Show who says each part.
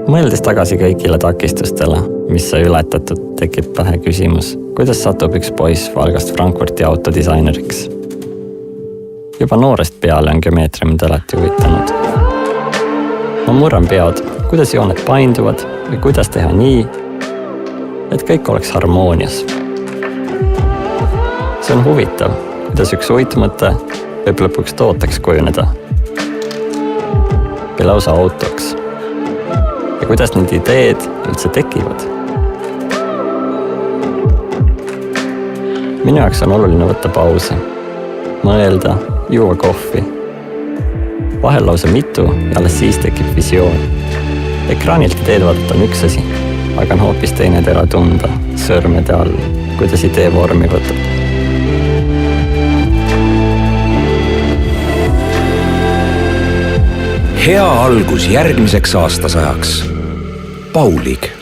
Speaker 1: Mõeldes tagasi kõigile takistustele, mis sai ületatud, tekib pähe küsimus, kuidas satub üks poiss Valgast Frankfurti autodisaineriks. Juba noorest peale on geomeetria mind alati huvitanud. Ma murran pead, kuidas jooned painduvad või kuidas teha nii, et kõik oleks harmoonias. See on huvitav, kuidas üks uitmõte võib lõpuks tooteks kujuneda või lausa autoks. Ja kuidas need ideed üldse tekivad. Minu jaoks on oluline võtta pause, mõelda, juua kohvi. Vahel lausa mitu ja alles siis tekib visioon. Ekraanilt ideed vaadata on üks asi, aga on hoopis teine teda tunda sõrmede all, kuidas idee vormi võtab.
Speaker 2: Hea algus järgmiseks aastasajaks. Paulig.